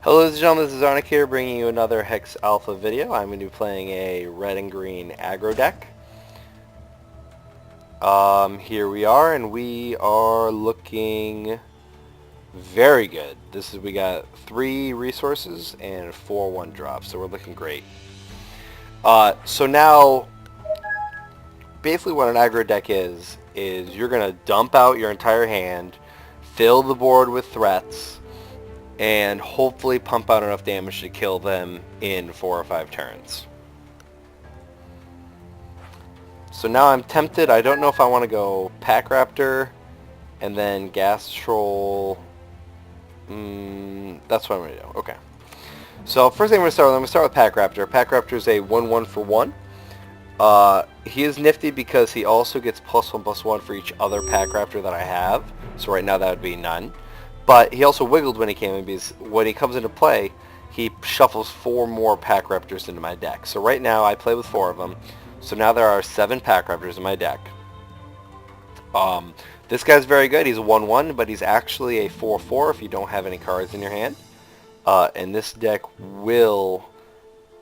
Hello ladies and gentlemen, this is Arnik here bringing you another Hex Alpha video. I'm going to be playing a red and green aggro deck. Here we are, and we are looking very good. We got 3 resources and 4 1-drops, so we're looking great. So now, basically what an aggro deck is you're going to dump out your entire hand, fill the board with threats, and hopefully pump out enough damage to kill them in 4 or 5 turns. So now I'm tempted. I don't know if I want to go Pack Raptor and then Gas Troll. That's what I'm going to do. Okay. So first thing I'm going to start with Pack Raptor. Pack Raptor is a 1/1 for 1. He is nifty because he also gets +1/+1 for each other Pack Raptor that I have. So right now that would be none. But he also wiggled when he came in because when he comes into play, he shuffles 4 more Pack Raptors into my deck. So right now I play with 4 of them. So now there are 7 Pack Raptors in my deck. This guy's very good. He's a 1/1, but he's actually a 4/4 if you don't have any cards in your hand. And this deck will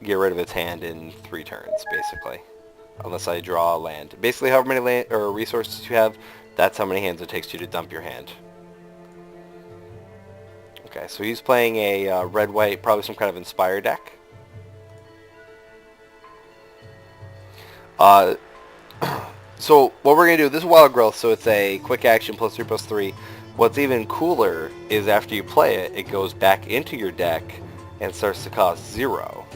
get rid of its hand in 3 turns, basically. Unless I draw a land. Basically, however many land or resources you have, that's how many hands it takes you to dump your hand. Okay, so he's playing a red-white, probably some kind of Inspire deck. So what we're going to do, this is Wild Growth, so it's a quick action +3/+3. What's even cooler is after you play it, it goes back into your deck and starts to cost 0.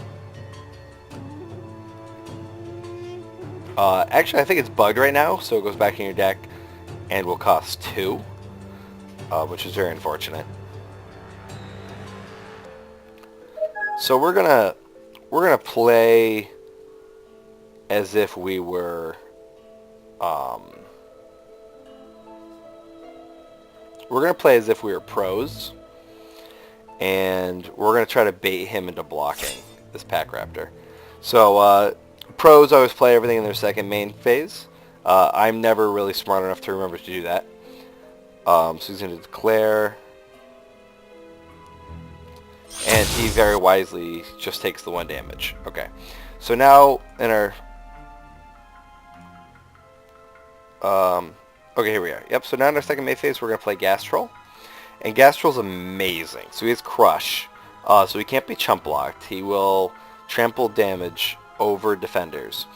Actually, I think it's bugged right now, so it goes back in your deck and will cost 2, which is very unfortunate. So we're gonna play as if we were pros, and we're gonna try to bait him into blocking this Pack Raptor. So pros always play everything in their second main phase. I'm never really smart enough to remember to do that. So he's gonna declare. And he very wisely just takes the 1 damage. Okay. So now in our... okay, here we are. Yep, so now in our second main phase, we're going to play Gas Troll. And Gas Troll's amazing. So he has Crush. So he can't be chump blocked. He will trample damage over defenders.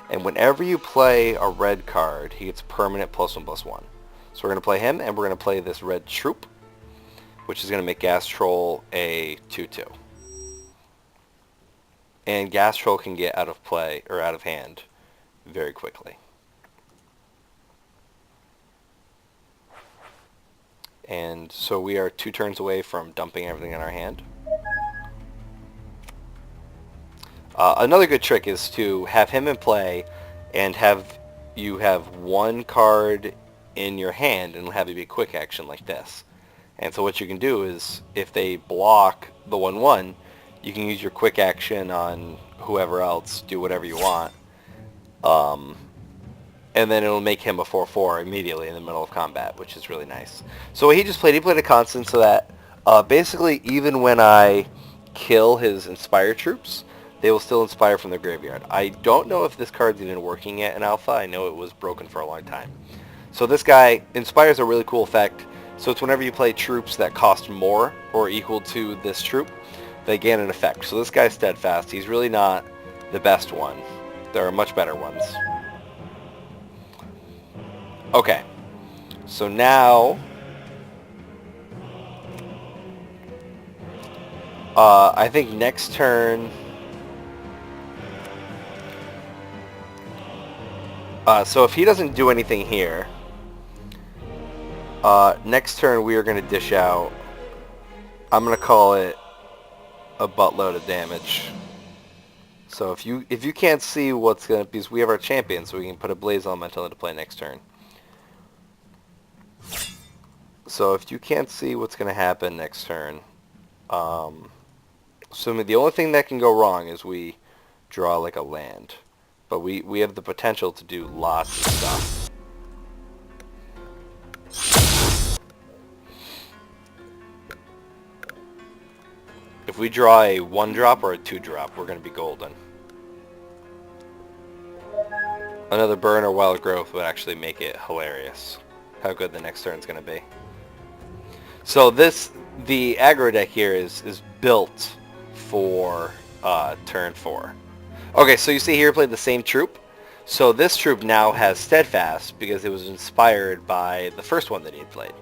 And whenever you play a red card, he gets permanent +1/+1. So we're going to play him, and we're going to play this red Troop, which is going to make Gas Troll a 2/2. And Gas Troll can get out of play, or out of hand, very quickly. And so we are 2 turns away from dumping everything in our hand. Another good trick is to have him in play and have 1 card in your hand and have it be a quick action like this. And so what you can do is, if they block the 1/1, you can use your quick action on whoever else, do whatever you want. And then it'll make him a 4/4 immediately in the middle of combat, which is really nice. So what he played a constant so that basically even when I kill his Inspire troops, they will still inspire from their graveyard. I don't know if this card's even working yet in Alpha. I know it was broken for a long time. So this guy, Inspire's a really cool effect. So it's whenever you play troops that cost more or equal to this troop, they gain an effect. So this guy's Steadfast. He's really not the best one. There are much better ones. Okay. So now... I think next turn... so if he doesn't do anything here... next turn we are going to dish out, I'm going to call it a buttload of damage. So if you can't see what's going to, because we have our champion, so we can put a Blaze Elemental into play next turn. So if you can't see what's going to happen next turn, so the only thing that can go wrong is we draw like a land. But we have the potential to do lots of stuff. If we draw a 1-drop or a 2-drop, we're going to be golden. Another burn or wild growth would actually make it hilarious how good the next turn's going to be. So the aggro deck here is built for turn 4. Okay, so you see here played the same troop. So this troop now has Steadfast because it was inspired by the first one that he had played.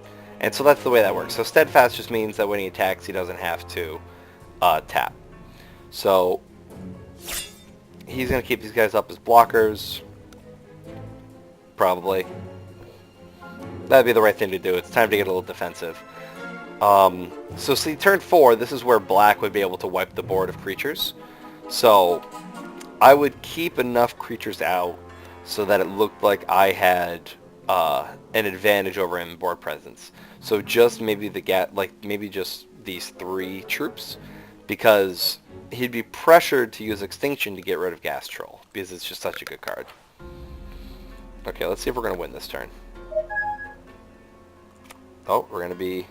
And so that's the way that works. So Steadfast just means that when he attacks, he doesn't have to tap. So he's going to keep these guys up as blockers. Probably. That'd be the right thing to do. It's time to get a little defensive. So see, turn 4, this is where black would be able to wipe the board of creatures. So I would keep enough creatures out so that it looked like I had an advantage over him in board presence. So just maybe maybe just these 3 troops, because he'd be pressured to use Extinction to get rid of Gas Troll because it's just such a good card. Okay, let's see if we're gonna win this turn. Oh, we're gonna be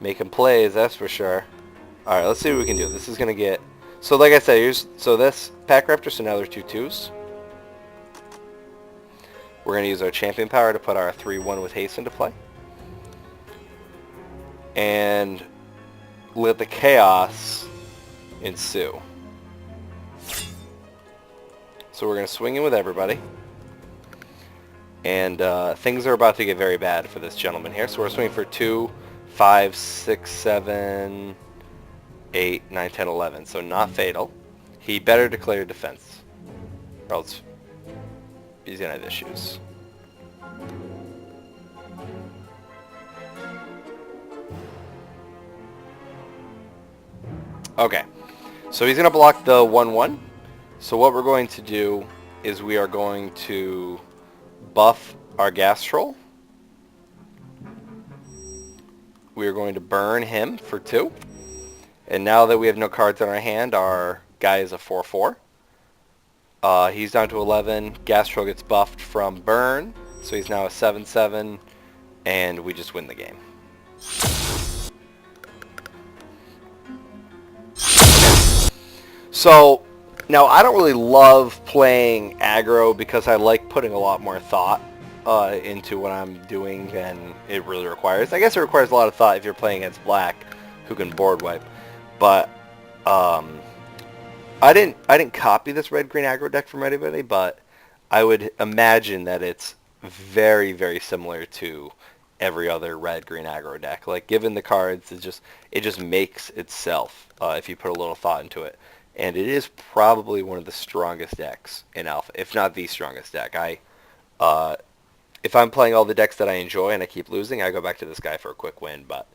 making plays, that's for sure. Alright, let's see what we can do. This is gonna get... So like I said, so this Pack Raptor, so now there's 2 2s. We're gonna use our champion power to put our 3/1 with haste into play. And let the chaos ensue. So we're gonna swing in with everybody. And things are about to get very bad for this gentleman here. So we're swinging for 2, 5, 6, 7, 8, 9, 10, 11. So not fatal. He better declare defense, or else he's going to have issues. Okay. So he's going to block the 1/1. So what we're going to do is we are going to buff our Gas Troll. We are going to burn him for 2. And now that we have no cards in our hand, our guy is a 4/4. He's down to 11. Gas Troll gets buffed from burn, so he's now a 7/7, and we just win the game. So now I don't really love playing aggro because I like putting a lot more thought into what I'm doing than it really requires. I guess it requires a lot of thought if you're playing against black, who can board wipe. But I didn't copy this red-green aggro deck from anybody, but I would imagine that it's very, very similar to every other red-green aggro deck. Like, given the cards, it just makes itself if you put a little thought into it. And it is probably one of the strongest decks in Alpha, if not the strongest deck. If I'm playing all the decks that I enjoy and I keep losing, I go back to this guy for a quick win. But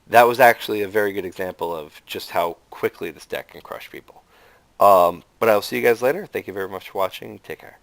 that was actually a very good example of just how quickly this deck can crush people. But I'll see you guys later. Thank you very much for watching. Take care.